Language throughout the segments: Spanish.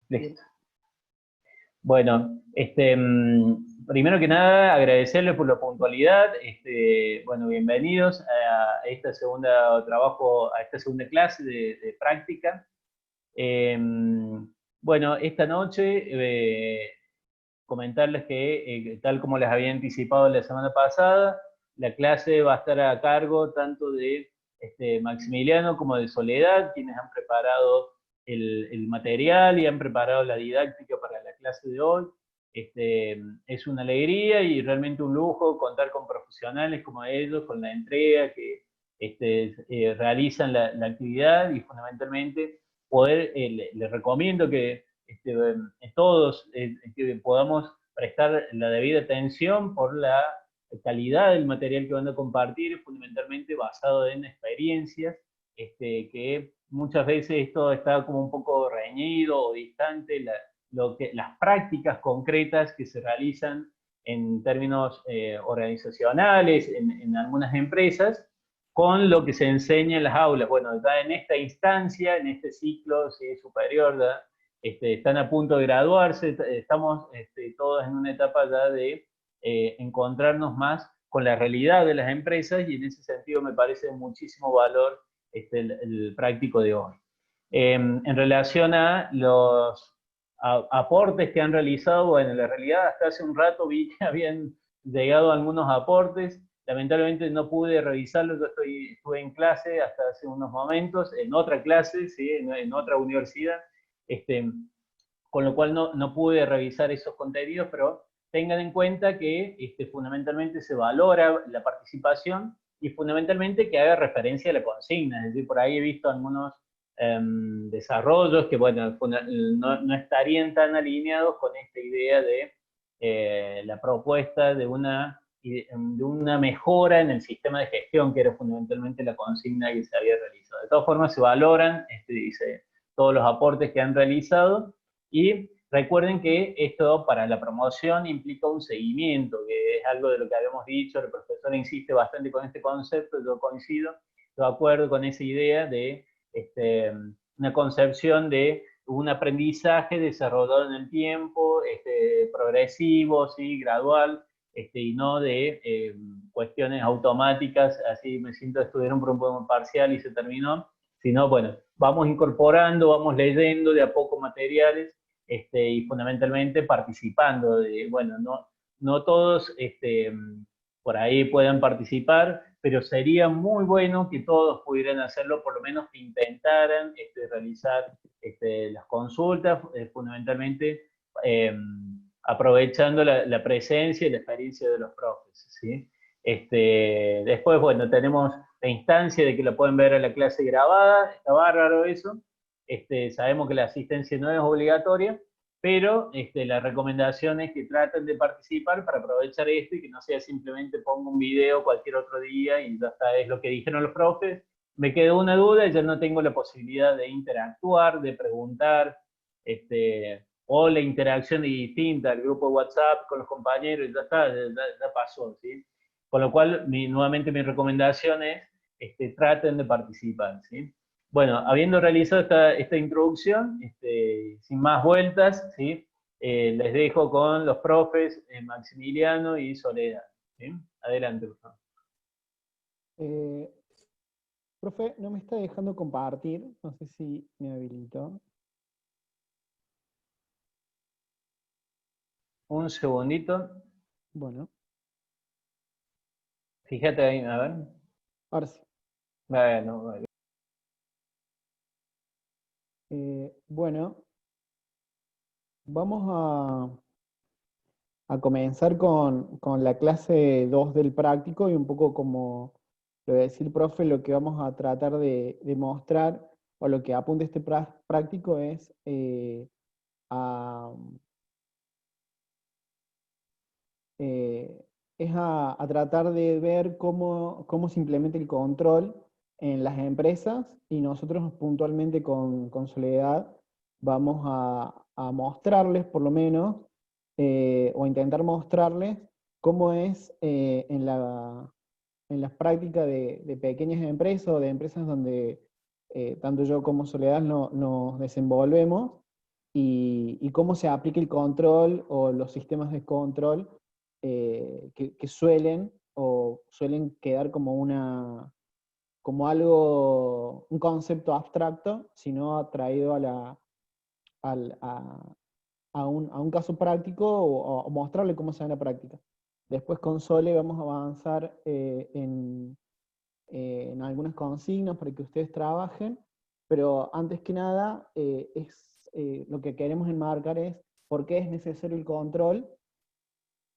Listo. Bueno, primero que nada, agradecerles por la puntualidad. Bueno, bienvenidos a esta segunda trabajo, a esta segunda clase de práctica. Eh, bueno, esta noche comentarles que, tal como les había anticipado la semana pasada, la clase va a estar a cargo tanto de Maximiliano como de Soledad, quienes han preparado el material y han preparado la didáctica para la clase de hoy. Es una alegría y realmente un lujo contar con profesionales como ellos, con la entrega que realizan la actividad y fundamentalmente poder, les recomiendo que todos que podamos prestar la debida atención por la calidad del material que van a compartir, fundamentalmente basado en experiencias, que muchas veces esto está como un poco reñido o distante, las prácticas concretas que se realizan en términos organizacionales, en algunas empresas, con lo que se enseña en las aulas. Bueno, ya en esta instancia, en este ciclo superior, ¿verdad? Están a punto de graduarse, estamos todos en una etapa ya de encontrarnos más con la realidad de las empresas y en ese sentido me parece de muchísimo valor el práctico de hoy. En relación a los aportes que han realizado, bueno, en la realidad hasta hace un rato vi que habían llegado algunos aportes, lamentablemente no pude revisarlos, yo estuve en clase hasta hace unos momentos, en otra clase, ¿sí? En otra universidad, este, con lo cual no pude revisar esos contenidos, pero tengan en cuenta que fundamentalmente se valora la participación y fundamentalmente que haga referencia a la consigna, es decir, por ahí he visto algunos desarrollos que, bueno, no estarían tan alineados con esta idea de la propuesta de una mejora en el sistema de gestión, que era fundamentalmente la consigna que se había realizado. De todas formas, se valoran dice, todos los aportes que han realizado y recuerden que esto para la promoción implica un seguimiento, que es algo de lo que habíamos dicho, el profesor insiste bastante con este concepto, yo coincido, estoy de acuerdo con esa idea de una concepción de un aprendizaje desarrollado en el tiempo, progresivo, ¿sí? Gradual, y no de cuestiones automáticas, así me siento a estudiar un problema parcial y se terminó, sino, bueno, vamos incorporando, vamos leyendo de a poco materiales y fundamentalmente participando. Bueno, no todos por ahí puedan participar, pero sería muy bueno que todos pudieran hacerlo, por lo menos que intentaran realizar las consultas, fundamentalmente aprovechando la presencia y la experiencia de los profes, ¿sí? Después, bueno, tenemos la instancia de que la pueden ver en la clase grabada, está bárbaro eso. Sabemos que la asistencia no es obligatoria, pero la recomendación es que traten de participar para aprovechar esto y que no sea simplemente pongo un video cualquier otro día y ya está, es lo que dijeron los profes, me quedó una duda y ya no tengo la posibilidad de interactuar, de preguntar, o la interacción es distinta, el grupo de WhatsApp con los compañeros, ya está, ya pasó, ¿sí? Con lo cual, nuevamente mi recomendación es, traten de participar, ¿sí? Bueno, habiendo realizado esta introducción, sin más vueltas, ¿sí? Les dejo con los profes Maximiliano y Soledad, ¿sí? Adelante, por favor. Eh, Profe, no me está dejando compartir, no sé si me habilitó. Un segundito. Bueno, Fíjate ahí, a ver. ahora sí. Bueno, Bueno, vamos a comenzar con la clase 2 del práctico y un poco como lo decía el profe, lo que vamos a tratar de mostrar o lo que apunta este práctico es a, eh, a tratar de ver cómo se implementa el control en las empresas y nosotros puntualmente con Soledad vamos a mostrarles por lo menos o intentar mostrarles cómo es en las prácticas de pequeñas empresas o de empresas donde tanto yo como Soledad nos desenvolvemos y cómo se aplica el control o los sistemas de control que suelen quedar como como algo, un concepto abstracto, sino traído al- a, a un caso práctico o mostrarle cómo se da en la práctica. Después con Sole vamos a avanzar en algunas consignas para que ustedes trabajen, pero antes que nada lo que queremos enmarcar es por qué es necesario el control,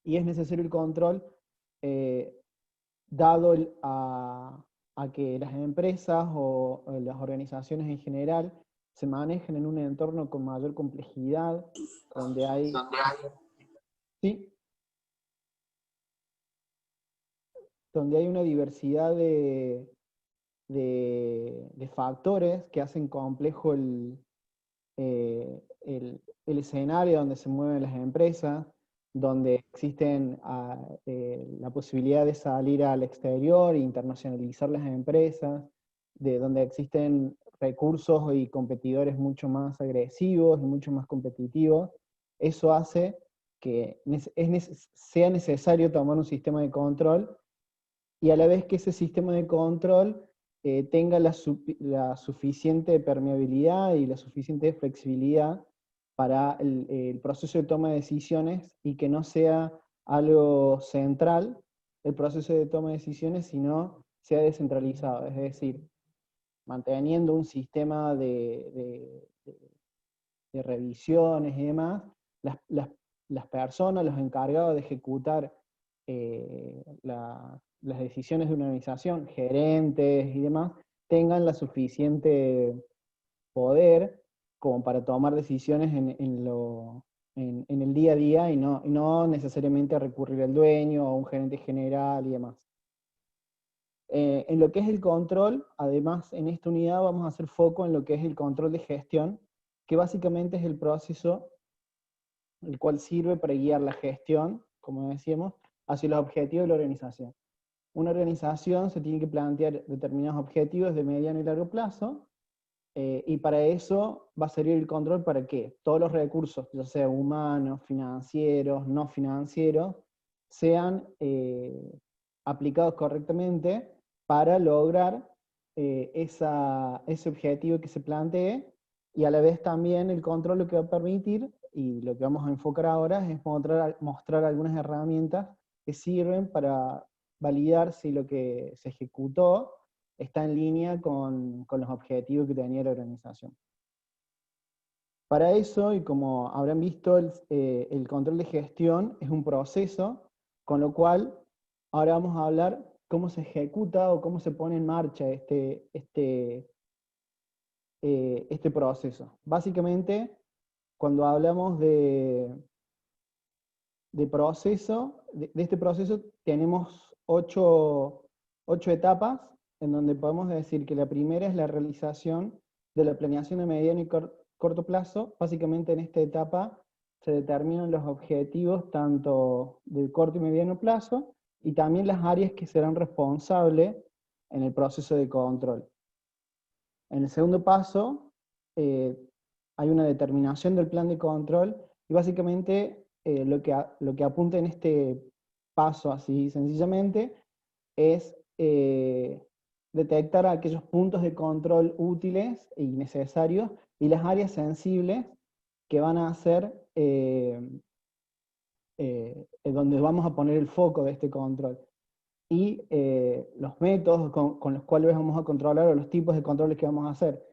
y es necesario el control eh, dado a que las empresas o las organizaciones en general se manejan en un entorno con mayor complejidad, donde hay, sí, donde hay una diversidad de factores que hacen complejo el escenario donde se mueven las empresas, donde existen la posibilidad de salir al exterior e internacionalizar las empresas, de donde existen recursos y competidores mucho más agresivos y mucho más competitivos. Eso hace que sea necesario tomar un sistema de control, y a la vez que ese sistema de control tenga la suficiente permeabilidad y la suficiente flexibilidad para el proceso de toma de decisiones, y que no sea algo central el proceso de toma de decisiones, sino sea descentralizado, es decir, manteniendo un sistema de revisiones y demás, las personas, los encargados de ejecutar las decisiones de una organización, gerentes y demás, tengan la suficiente poder como para tomar decisiones en el día a día, y no necesariamente recurrir al dueño o a un gerente general y demás. En lo que es el control, además en esta unidad vamos a hacer foco en lo que es el control de gestión, que básicamente es el proceso el cual sirve para guiar la gestión, como decíamos, hacia los objetivos de la organización. Una organización se tiene que plantear determinados objetivos de mediano y largo plazo, y para eso va a servir el control para que todos los recursos, ya sea humanos, financieros, no financieros, sean aplicados correctamente para lograr ese objetivo que se plantee, y a la vez también el control lo que va a permitir, y lo que vamos a enfocar ahora, es mostrar algunas herramientas que sirven para validar si lo que se ejecutó está en línea con los objetivos que tenía la organización. Para eso, y como habrán visto, el control de gestión es un proceso, con lo cual ahora vamos a hablar cómo se ejecuta o cómo se pone en marcha este proceso. Básicamente, cuando hablamos de este proceso, tenemos ocho etapas, en donde podemos decir que la primera es la realización de la planeación de mediano y corto plazo. Básicamente en esta etapa se determinan los objetivos tanto del corto y mediano plazo, y también las áreas que serán responsables en el proceso de control. En el segundo paso, eh, hay una determinación del plan de control, y básicamente lo que apunta en este paso, así sencillamente, es detectar aquellos puntos de control útiles y necesarios, y las áreas sensibles que van a ser donde vamos a poner el foco de este control. Y los métodos con los cuales vamos a controlar, o los tipos de controles que vamos a hacer.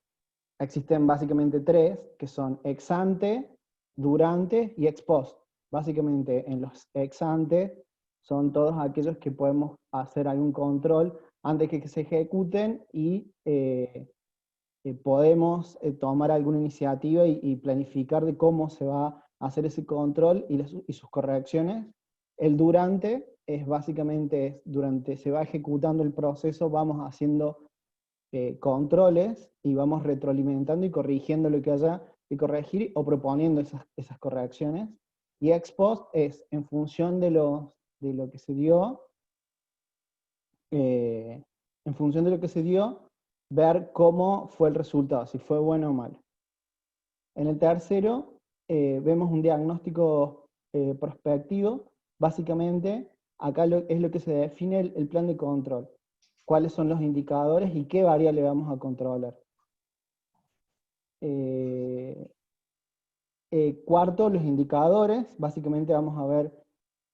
Existen básicamente tres, que son ex ante, durante y ex post. Básicamente en los ex ante son todos aquellos que podemos hacer algún control antes que se ejecuten, y podemos tomar alguna iniciativa y planificar de cómo se va a hacer ese control y sus correcciones. El durante es básicamente, durante se va ejecutando el proceso, vamos haciendo controles y vamos retroalimentando y corrigiendo lo que haya que corregir, o proponiendo esas correcciones. Y ex post es en función de lo que se dio, eh, en función de lo que se dio, ver cómo fue el resultado, si fue bueno o malo. En el tercero vemos un diagnóstico prospectivo. Básicamente, acá es lo que se define el plan de control. Cuáles son los indicadores y qué variable vamos a controlar. Cuarto, los indicadores. Básicamente vamos a ver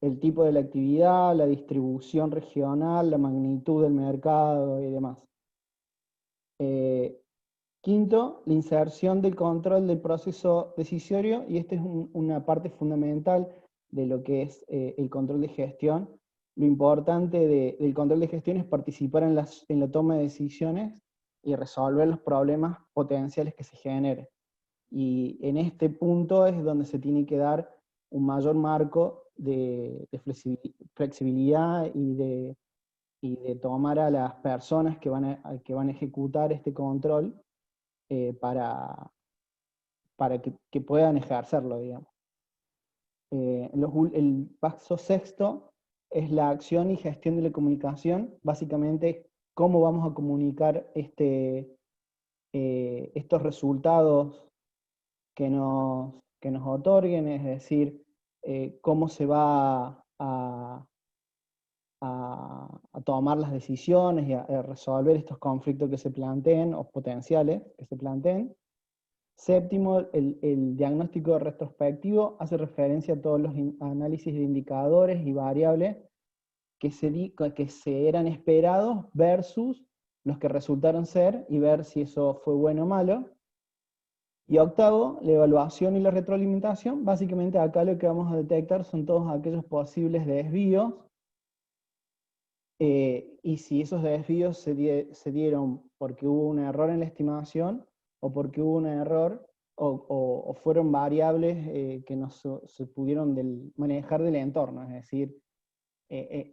el tipo de la actividad, la distribución regional, la magnitud del mercado y demás. Quinto, la inserción del control del proceso decisorio, y esta es una parte fundamental de lo que es el control de gestión. Lo importante del control de gestión es participar en la toma de decisiones y resolver los problemas potenciales que se generen. Y en este punto es donde se tiene que dar un mayor marco de flexibilidad y de tomar a las personas que van a ejecutar este control para que puedan ejercerlo, digamos. El paso sexto es la acción y gestión de la comunicación. Básicamente, cómo vamos a comunicar estos resultados que nos otorguen, es decir, cómo se va a tomar las decisiones y a resolver estos conflictos que se planteen, o potenciales que se planteen. Séptimo, el diagnóstico retrospectivo hace referencia a todos los análisis de indicadores y variables que se eran esperados versus los que resultaron ser, y ver si eso fue bueno o malo. Y octavo, la evaluación y la retroalimentación. Básicamente acá lo que vamos a detectar son todos aquellos posibles desvíos, y si esos desvíos se dieron porque hubo un error en la estimación, o porque hubo un error, o fueron variables que no se pudieron manejar del entorno. Es decir,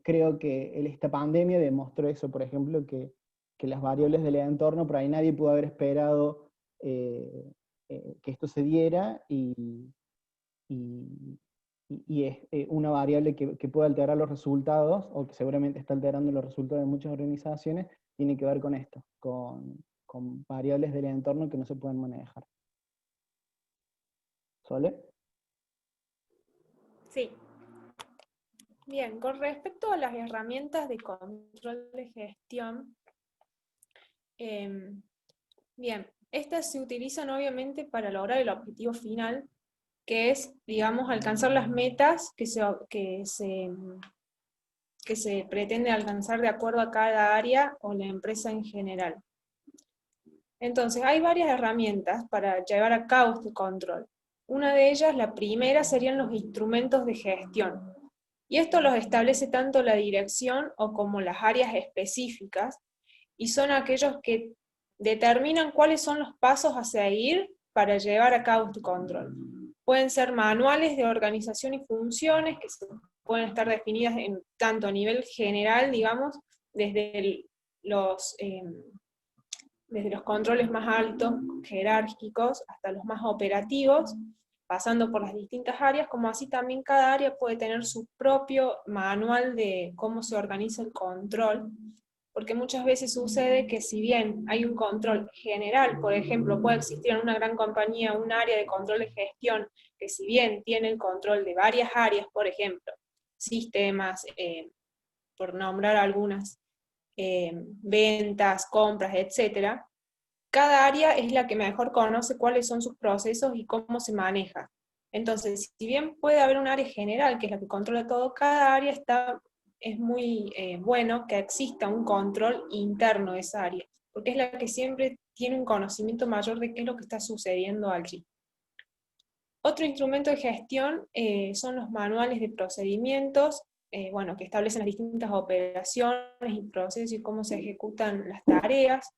creo que esta pandemia demostró eso, por ejemplo, que las variables del entorno, por ahí nadie pudo haber esperado que esto se diera, y es una variable que puede alterar los resultados, o que seguramente está alterando los resultados de muchas organizaciones, tiene que ver con esto, con variables del entorno que no se pueden manejar. ¿Sole? Sí. Bien, con respecto a las herramientas de control de gestión, bien, estas se utilizan obviamente para lograr el objetivo final, que es, digamos, alcanzar las metas que se pretende alcanzar de acuerdo a cada área o la empresa en general. Entonces, hay varias herramientas para llevar a cabo este control. Una de ellas, la primera, serían los instrumentos de gestión. Y esto los establece tanto la dirección o como las áreas específicas, y son aquellos que determinan cuáles son los pasos a seguir para llevar a cabo este control. Pueden ser manuales de organización y funciones que pueden estar definidas tanto a nivel general, digamos, desde los controles más altos, jerárquicos, hasta los más operativos, pasando por las distintas áreas, como así también cada área puede tener su propio manual de cómo se organiza el control, porque muchas veces sucede que si bien hay un control general, por ejemplo, puede existir en una gran compañía un área de control de gestión, que si bien tiene el control de varias áreas, por ejemplo, sistemas, por nombrar algunas, ventas, compras, etcétera, cada área es la que mejor conoce cuáles son sus procesos y cómo se maneja. Entonces, si bien puede haber un área general que es la que controla todo, cada área es muy bueno que exista un control interno de esa área, porque es la que siempre tiene un conocimiento mayor de qué es lo que está sucediendo allí. Otro instrumento de gestión son los manuales de procedimientos, bueno, que establecen las distintas operaciones y procesos y cómo se ejecutan las tareas.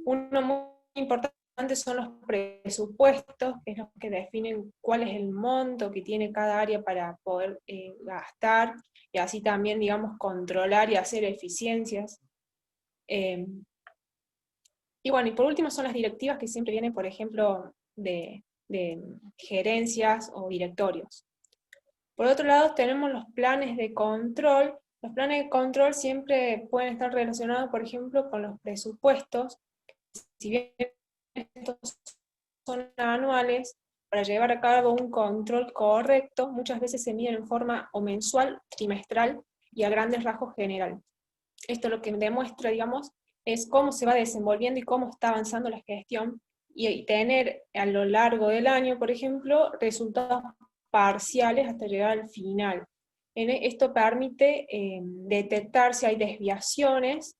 Uno muy importante son los presupuestos, que es los que definen cuál es el monto que tiene cada área para poder gastar, y así también, digamos, controlar y hacer eficiencias. Y bueno, y por último son las directivas que siempre vienen, por ejemplo, de gerencias o directorios. Por otro lado, tenemos los planes de control. Los planes de control siempre pueden estar relacionados, por ejemplo, con los presupuestos. Si bien estos son anuales, para llevar a cabo un control correcto, muchas veces se miden en forma o mensual, trimestral y a grandes rasgos general. Esto lo que demuestra, digamos, es cómo se va desenvolviendo y cómo está avanzando la gestión, y tener a lo largo del año, por ejemplo, resultados parciales hasta llegar al final. Esto permite detectar si hay desviaciones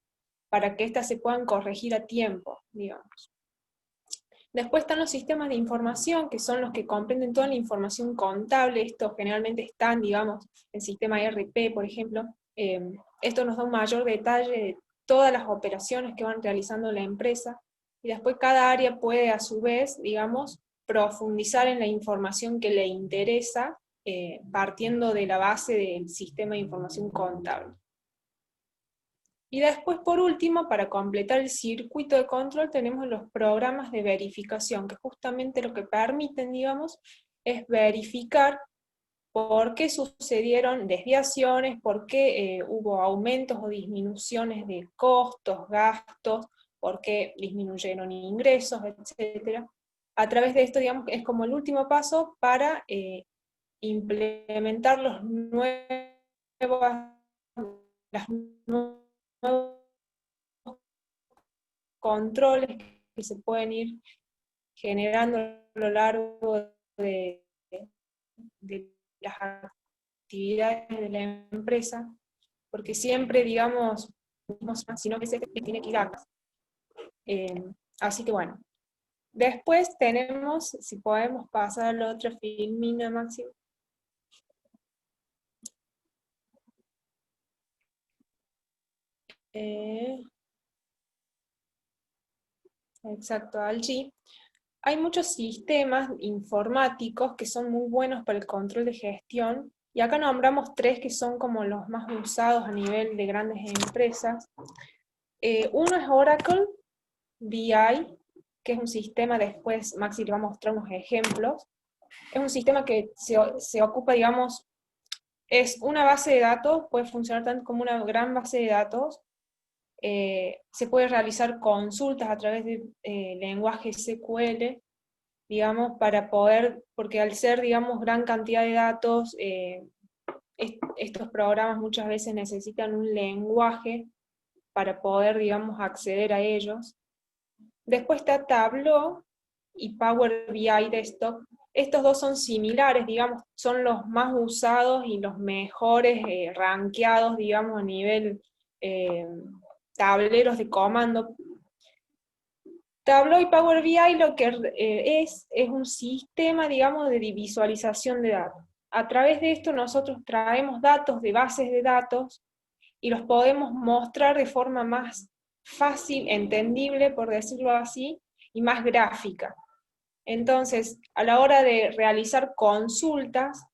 para que éstas se puedan corregir a tiempo, digamos. Después están los sistemas de información, que son los que comprenden toda la información contable. Estos generalmente están, digamos, en sistema ERP, por ejemplo. Esto nos da un mayor detalle de todas las operaciones que van realizando la empresa, y después cada área puede, a su vez, digamos, profundizar en la información que le interesa, partiendo de la base del sistema de información contable. Y después, por último, para completar el circuito de control, tenemos los programas de verificación, que justamente lo que permiten, digamos, es verificar por qué sucedieron desviaciones, por qué hubo aumentos o disminuciones de costos, gastos, por qué disminuyeron ingresos, etc. A través de esto, digamos, es como el último paso para implementar los las nuevos controles que se pueden ir generando a lo largo de las actividades de la empresa, porque siempre, digamos, sino que se tiene que ir a casa. Así que bueno. Después tenemos, si podemos pasar a la otra filmina, Máximo. Exacto, allí. Hay muchos sistemas informáticos que son muy buenos para el control de gestión, y acá nombramos tres que son como los más usados a nivel de grandes empresas. Uno es Oracle BI, que es un sistema, después Maxi le va a mostrar unos ejemplos. Es un sistema que se ocupa, digamos, es una base de datos, puede funcionar tanto como una gran base de datos. Se puede realizar consultas a través de lenguaje SQL, digamos, para poder, porque al ser, digamos, gran cantidad de datos, estos programas muchas veces necesitan un lenguaje para poder, digamos, acceder a ellos. Después está Tableau y Power BI Desktop. Estos dos son similares, digamos, son los más usados y los mejores rankeados, digamos, a nivel tableros de comando. Tableau y Power BI lo que es un sistema, digamos, de visualización de datos. A través de esto nosotros traemos datos de bases de datos y los podemos mostrar de forma más fácil, entendible, por decirlo así, y más gráfica. Entonces, a la hora de realizar consultas,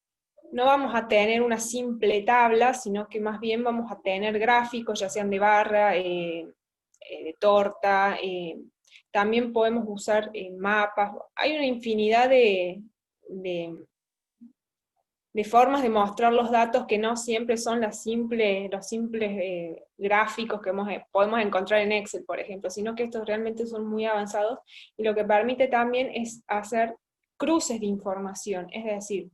no vamos a tener una simple tabla, sino que más bien vamos a tener gráficos, ya sean de barra, de torta, también podemos usar mapas. Hay una infinidad de formas de mostrar los datos que no siempre son los simples gráficos que podemos encontrar en Excel, por ejemplo, sino que estos realmente son muy avanzados, y lo que permite también es hacer cruces de información, es decir,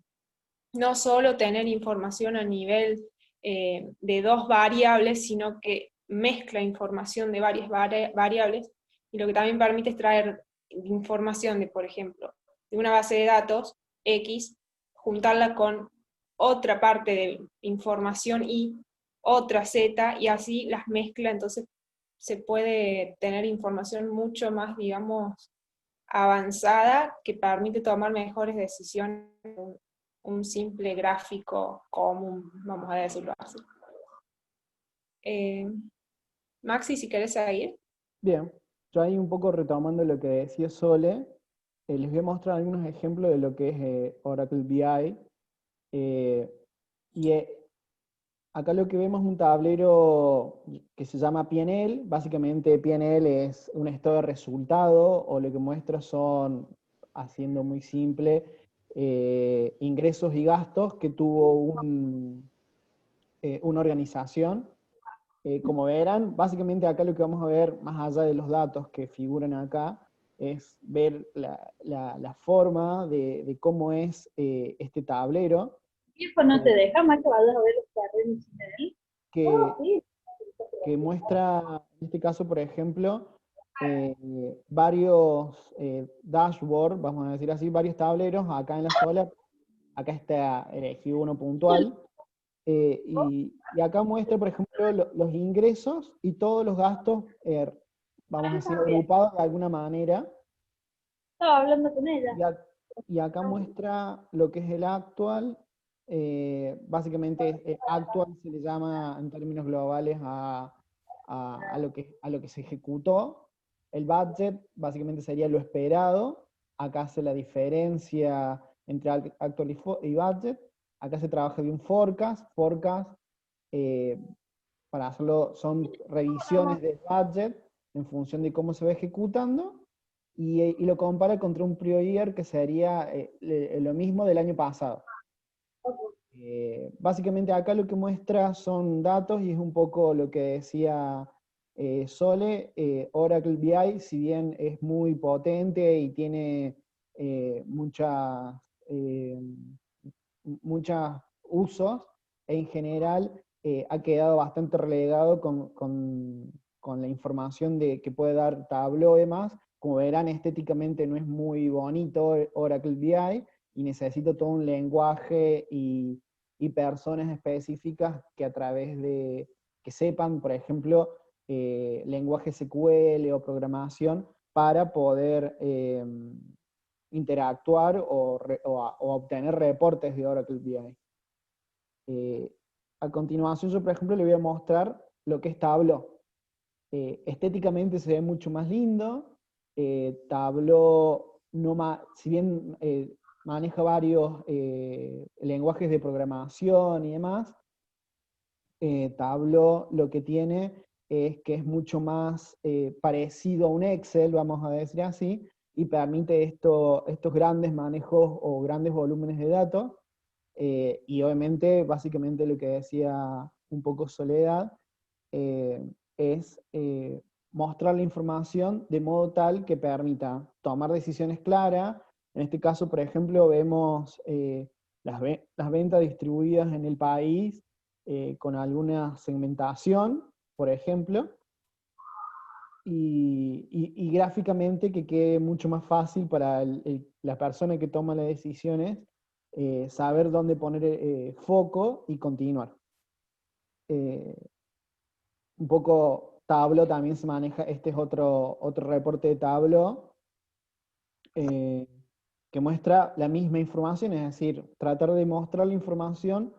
no solo tener información a nivel de dos variables, sino que mezcla información de varias variables, y lo que también permite es traer información de, por ejemplo, de una base de datos X, juntarla con otra parte de información Y, otra Z, y así las mezcla. Entonces se puede tener información mucho más, digamos, avanzada, que permite tomar mejores decisiones un simple gráfico común, vamos a decirlo así. Maxi, si querés seguir. Bien, yo ahí un poco retomando lo que decía Sole, les voy a mostrar algunos ejemplos de lo que es Oracle BI. Y acá lo que vemos es un tablero que se llama P&L. Básicamente P&L es un estado de resultado, o lo que muestra son, haciendo muy simple, ingresos y gastos que tuvo una organización. Como verán, básicamente acá lo que vamos a ver, más allá de los datos que figuran acá, es ver la forma de cómo es este tablero, Hijo, no te deja más que vayas a ver los terrenos sin él. que, Sí. que muestra, en este caso, por ejemplo, varios dashboard, vamos a decir así, varios tableros acá en la sola. Acá está elegido uno puntual, y acá muestra, por ejemplo, los ingresos y todos los gastos, vamos a decir, agrupados de alguna manera, Estaba hablando con ella. y acá muestra lo que es el actual. Básicamente, actual se le llama en términos globales a lo que se ejecutó. El budget básicamente sería lo esperado. Acá hace la diferencia entre actual y budget. Acá se trabaja de un forecast. Forecast, eh, para hacerlo, son revisiones del budget en función de cómo se va ejecutando, y lo compara contra un prior year, que sería lo mismo del año pasado. Básicamente acá lo que muestra son datos, y es un poco lo que decía Sole. Oracle BI, si bien es muy potente y tiene muchos usos, en general ha quedado bastante relegado con la información que puede dar Tableau y demás. Como verán, estéticamente no es muy bonito Oracle BI, y necesita todo un lenguaje y personas específicas que a través de, que sepan, por ejemplo, lenguaje SQL o programación, para poder interactuar o obtener reportes de Oracle BI. A continuación, yo, por ejemplo, le voy a mostrar lo que es Tableau. Estéticamente se ve mucho más lindo. Tableau, si bien maneja varios lenguajes de programación y demás, Tableau lo que tiene es que es mucho más parecido a un Excel, vamos a decir así, y permite estos grandes manejos o grandes volúmenes de datos. Y obviamente, básicamente lo que decía un poco Soledad, es mostrar la información de modo tal que permita tomar decisiones claras. En este caso, por ejemplo, vemos las ventas distribuidas en el país, con alguna segmentación, por ejemplo, y gráficamente que quede mucho más fácil para la persona que toma las decisiones, saber dónde poner foco y continuar. Un poco Tableau también se maneja. Este es otro reporte de Tableau, que muestra la misma información, es decir, tratar de mostrar la información,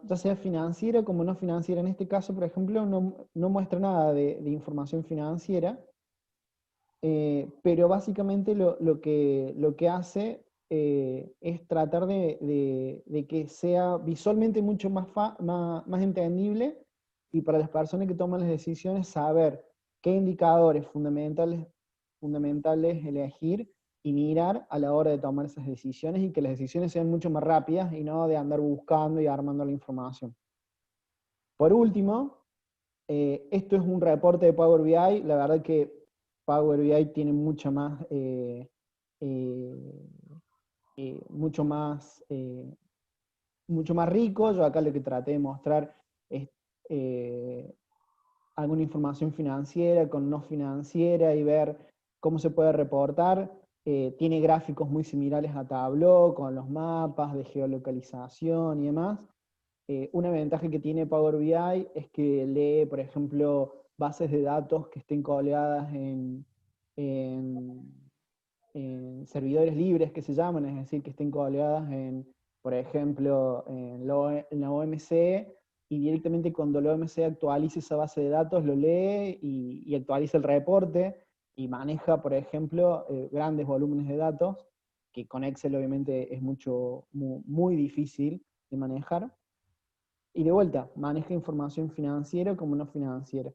ya sea financiera como no financiera. En este caso, por ejemplo, no muestra nada de información financiera, pero básicamente lo que hace es tratar de que sea visualmente mucho más entendible, y para las personas que toman las decisiones saber qué indicadores fundamentales elegir y mirar a la hora de tomar esas decisiones, y que las decisiones sean mucho más rápidas y no de andar buscando y armando la información. Por último, esto es un reporte de Power BI. La verdad que Power BI tiene mucho más, mucho más rico. Yo acá lo que traté de mostrar es alguna información financiera con no financiera, y ver cómo se puede reportar. Tiene gráficos muy similares a Tableau, con los mapas de geolocalización y demás. Una ventaja que tiene Power BI es que lee, por ejemplo, bases de datos que estén colgadas en servidores libres, que se llaman, es decir, que estén colgadas por ejemplo, en la OMC, y directamente cuando la OMC actualice esa base de datos, lo lee y actualiza el reporte, y maneja, por ejemplo, grandes volúmenes de datos, que con Excel obviamente es muy difícil de manejar. Y de vuelta, maneja información financiera como no financiera.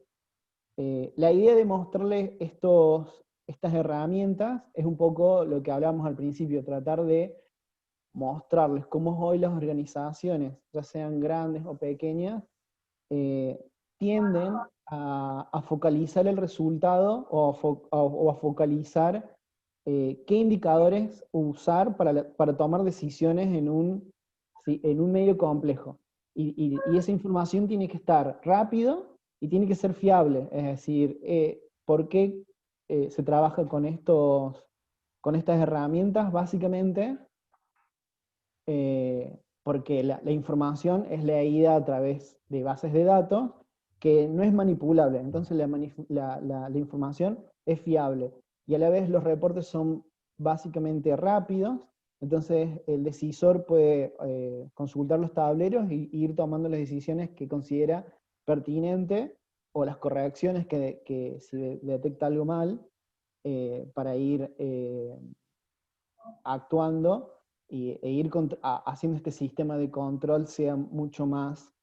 La idea de mostrarles estas herramientas es un poco lo que hablábamos al principio: tratar de mostrarles cómo hoy las organizaciones, ya sean grandes o pequeñas, tienden a focalizar el resultado, o a focalizar qué indicadores usar para tomar decisiones en un medio complejo. Y esa información tiene que estar rápido y tiene que ser fiable. Es decir, ¿por qué se trabaja con estas herramientas? Básicamente, porque la información es leída a través de bases de datos que no es manipulable. Entonces la información es fiable. Y a la vez los reportes son básicamente rápidos. Entonces el decisor puede consultar los tableros y ir tomando las decisiones que considera pertinente o las correcciones que si detecta algo mal para ir actuando e ir haciendo este sistema de control sea mucho más,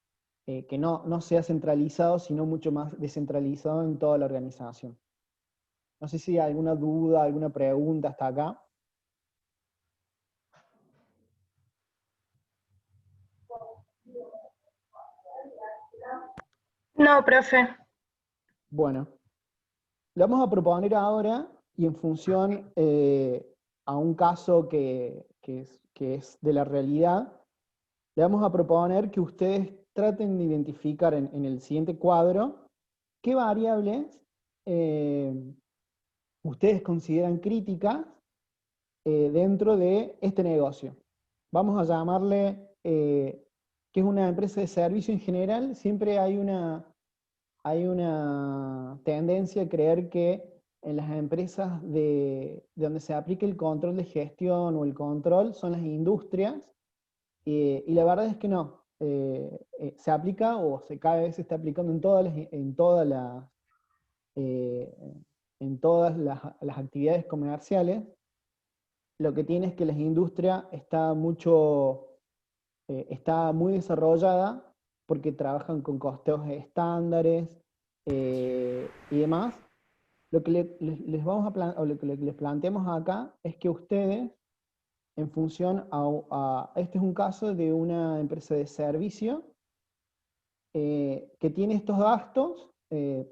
que no sea centralizado, sino mucho más descentralizado en toda la organización. No sé si hay alguna duda, alguna pregunta hasta acá. No, profe. Bueno, lo vamos a proponer ahora y en función a un caso que es de la realidad, le vamos a proponer que ustedes traten de identificar en el siguiente cuadro qué variables ustedes consideran críticas dentro de este negocio. Vamos a llamarle, que es una empresa de servicio en general, siempre hay una tendencia a creer que en las empresas de donde se aplica el control de gestión o el control son las industrias, y la verdad es que no. Se aplica o cada vez se está aplicando eh, en todas las actividades comerciales. Lo que tiene es que la industria está muy desarrollada porque trabajan con costeos estándares y demás. Lo que les vamos o lo que les planteamos acá es que ustedes, en función este es un caso de una empresa de servicio que tiene estos gastos,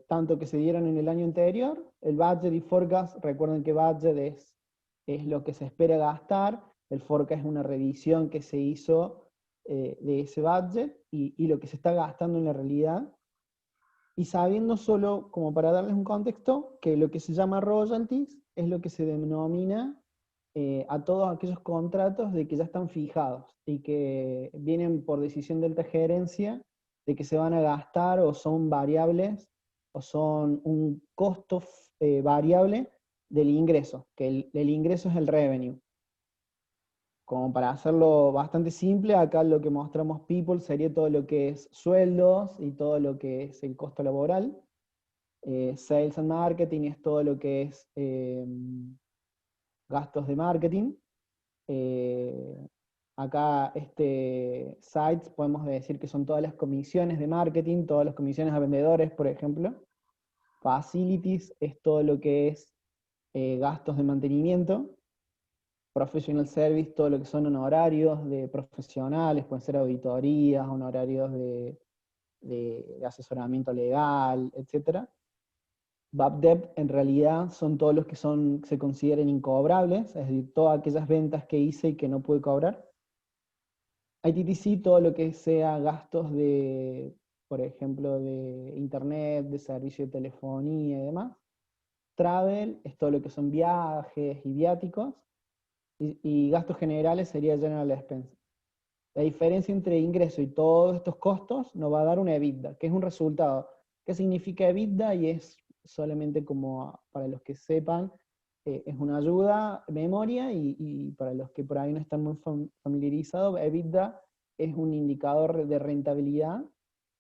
tanto que se dieron en el año anterior. El budget y forecast, recuerden que budget es lo que se espera gastar, el forecast es una revisión que se hizo de ese budget y lo que se está gastando en la realidad. Y sabiendo solo, como para darles un contexto, que lo que se llama royalties es lo que se denomina a todos aquellos contratos de que ya están fijados y que vienen por decisión de alta gerencia de que se van a gastar o son variables o son un costo variable del ingreso, que el ingreso es el revenue. Como para hacerlo bastante simple, acá lo que mostramos people sería todo lo que es sueldos y todo lo que es el costo laboral. Sales and marketing es todo lo que es gastos de marketing. Acá sites podemos decir que son todas las comisiones de marketing, todas las comisiones a vendedores, por ejemplo. Facilities es todo lo que es gastos de mantenimiento. Professional service, todo lo que son honorarios de profesionales, pueden ser auditorías, honorarios de asesoramiento legal, etc. Bad debt en realidad son todos los que se consideren incobrables, es decir, todas aquellas ventas que hice y que no pude cobrar. ITTC, todo lo que sea gastos de, por ejemplo, de internet, de servicio de telefonía y demás. Travel es todo lo que son viajes y viáticos. Y gastos generales sería general expense. La diferencia entre ingreso y todos estos costos nos va a dar una EBITDA, que es un resultado. ¿Qué significa EBITDA? Y es solamente como para los que sepan, es una ayuda, memoria, y para los que por ahí no están muy familiarizados, EBITDA es un indicador de rentabilidad.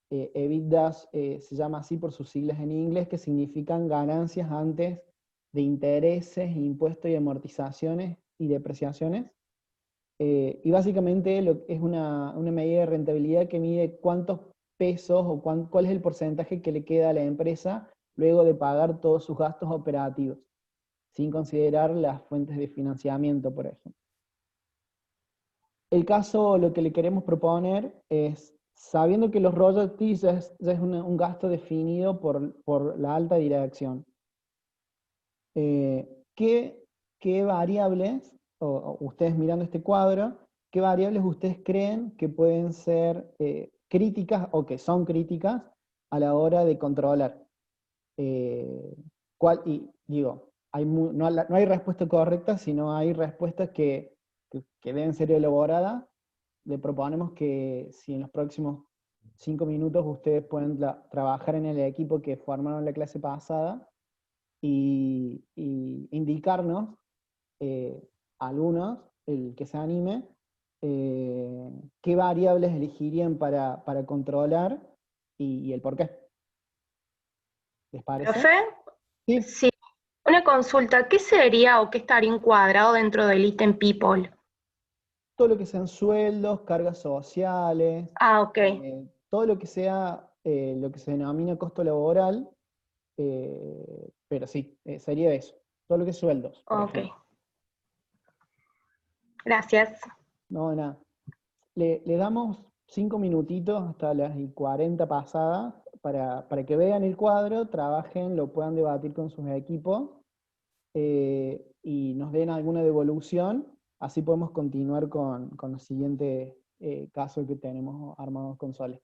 EBITDA se llama así por sus siglas en inglés, que significan ganancias antes de intereses, impuestos y amortizaciones y depreciaciones. Y básicamente es una medida de rentabilidad que mide cuántos pesos o cuál es el porcentaje que le queda a la empresa luego de pagar todos sus gastos operativos, sin considerar las fuentes de financiamiento, por ejemplo. El caso, lo que le queremos proponer es, sabiendo que los royalties ya es un gasto definido por la alta dirección, ¿qué qué variables, o ustedes mirando este cuadro, qué variables ustedes creen que pueden ser críticas o que son críticas a la hora de controlar. Y digo, no hay respuesta correcta, sino hay respuestas que deben ser elaboradas. Le proponemos que si en los próximos 5 minutos ustedes pueden trabajar en el equipo que formaron la clase pasada y indicarnos, algunos, el que se anime, qué variables elegirían para controlar y el por qué. ¿Les parece? ¿Profe? Sí. Sí. Una consulta, ¿qué sería o qué estaría encuadrado dentro del ítem People? Todo lo que sean sueldos, cargas sociales, Ah, ok. todo lo que sea lo que se denomina costo laboral, pero sí, sería eso. Todo lo que es sueldos, por Ok. ejemplo. Gracias. No, nada. Le damos 5 minutitos hasta las 40 pasadas para que vean el cuadro, trabajen, lo puedan debatir con sus equipos y nos den alguna devolución, así podemos continuar con los siguientes casos que tenemos armados con Sole.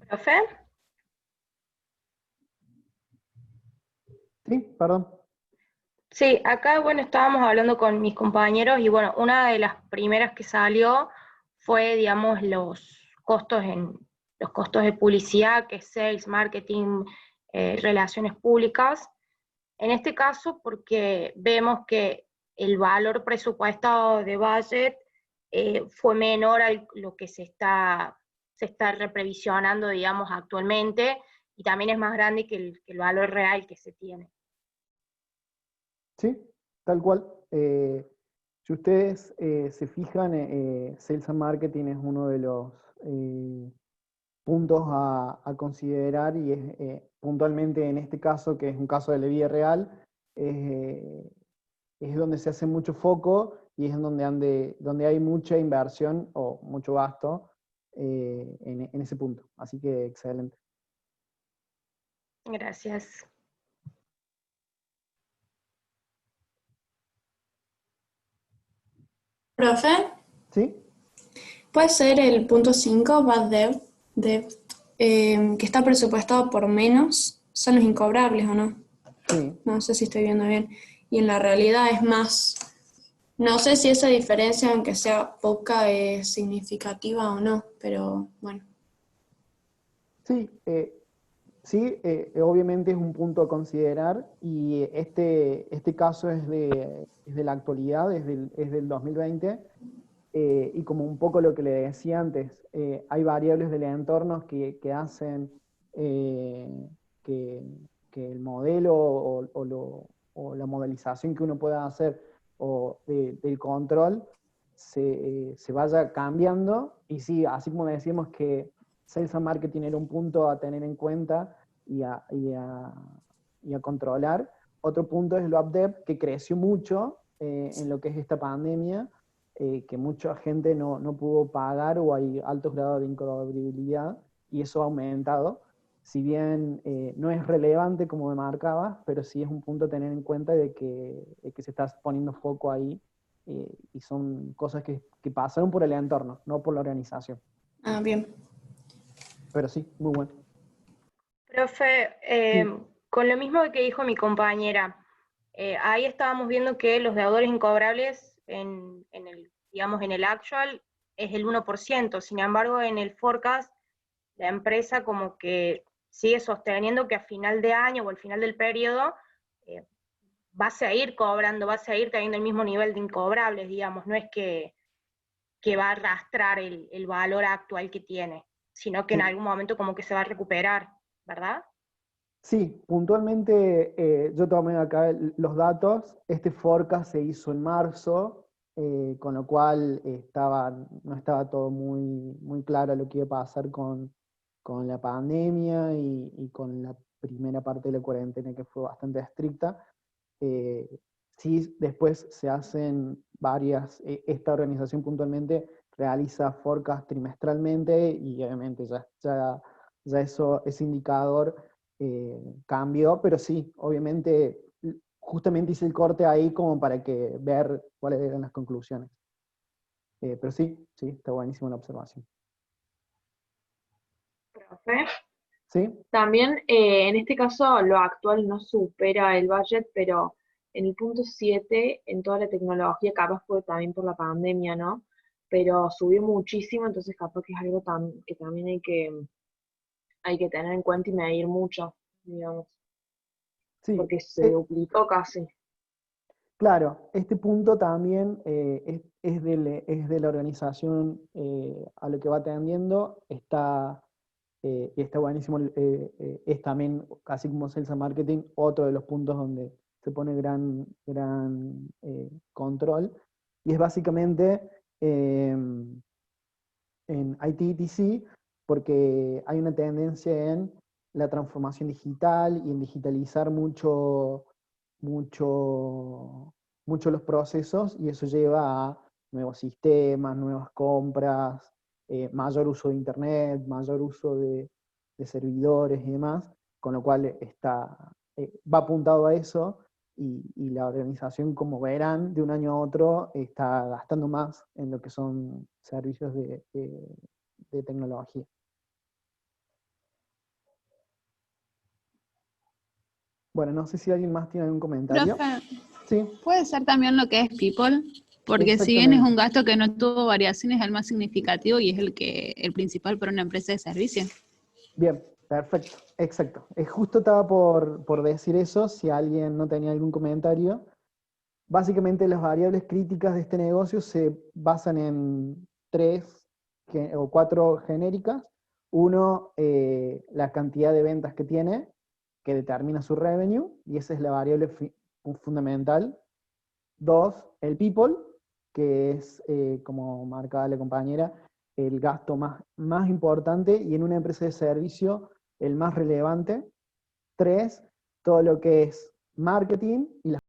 ¿Profe? Sí, perdón. Sí, acá, bueno, estábamos hablando con mis compañeros y, bueno, una de las primeras que salió fue, digamos, los costos de publicidad, que es sales, marketing, relaciones públicas. En este caso, porque vemos que el valor presupuestado de budget fue menor a lo que se está reprevisionando, digamos, actualmente, y también es más grande que el valor real que se tiene. Sí, tal cual. Si ustedes se fijan, Sales and Marketing es uno de los puntos a considerar y es puntualmente en este caso, que es un caso de la vida real, es donde se hace mucho foco y es donde hay mucha inversión o mucho gasto en ese punto. Así que excelente. Gracias. Profe, ¿Sí? puede ser el punto 5, Bad Debt, que está presupuestado por menos, son los incobrables, ¿o no? Sí. No sé si estoy viendo bien. Y en la realidad es más, no sé si esa diferencia, aunque sea poca, es significativa o no, pero bueno. Sí, Sí, obviamente es un punto a considerar y este caso es de la actualidad, es del 2020 y como un poco lo que le decía antes, hay variables del entorno que hacen eh, que, que el modelo o la modelización que uno pueda hacer del control se vaya cambiando. Y sí, así como decimos que Sales and Marketing era un punto a tener en cuenta y a controlar, otro punto es el UpDev, que creció mucho en lo que es esta pandemia, que mucha gente no pudo pagar o hay altos grados de incobrabilidad y eso ha aumentado. Si bien no es relevante como me marcabas, pero sí es un punto a tener en cuenta de que se está poniendo foco ahí y son cosas que pasaron por el entorno, no por la organización. Ah, bien. Pero sí, muy bueno. Profe, con lo mismo que dijo mi compañera, ahí estábamos viendo que los deudores incobrables digamos, en el actual es el 1%, sin embargo en el forecast la empresa como que sigue sosteniendo que a final de año o al final del periodo va a seguir cobrando, va a seguir teniendo el mismo nivel de incobrables, digamos, no es que va a arrastrar el valor actual que tiene, sino que en algún momento como que se va a recuperar, ¿verdad? Sí, puntualmente yo tomé acá los datos. Este forecast se hizo en marzo, con lo cual no estaba todo muy claro lo que iba a pasar con la pandemia y con la primera parte de la cuarentena que fue bastante estricta. Sí, después se hacen esta organización puntualmente realiza forecast trimestralmente y obviamente ya ese indicador cambió, pero sí, obviamente, justamente hice el corte ahí como para ver cuáles eran las conclusiones. Pero sí, está buenísima la observación. Profe. ¿Sí? También en este caso lo actual no supera el budget, pero en el punto 7, en toda la tecnología, capaz fue también por la pandemia, ¿no? Pero subió muchísimo, entonces capaz que es algo que también hay que tener en cuenta y medir mucho, digamos, Sí. porque se duplicó casi. Claro, este punto también es de la organización a lo que va atendiendo. Está buenísimo. Es también, así como Sales and Marketing, otro de los puntos donde se pone gran control. Y es básicamente en IT/TC, porque hay una tendencia en la transformación digital y en digitalizar mucho los procesos, y eso lleva a nuevos sistemas, nuevas compras, mayor uso de internet, mayor uso de servidores y demás, con lo cual va apuntado a eso, y la organización, como verán, de un año a otro está gastando más en lo que son servicios de tecnología. Bueno, no sé si alguien más tiene algún comentario. Profe, Sí, puede ser también lo que es People, porque si bien es un gasto que no tuvo variaciones, es el más significativo y es el principal para una empresa de servicio. bien, perfecto, exacto. Justo estaba por decir eso, si alguien no tenía algún comentario. Básicamente las variables críticas de este negocio se basan en 3 o 4 genéricas. Uno, la cantidad de ventas que tiene, que determina su revenue, y esa es la variable fundamental. 2, el people, que es, como marcaba la compañera, el gasto más importante y en una empresa de servicio el más relevante. 3, todo lo que es marketing y las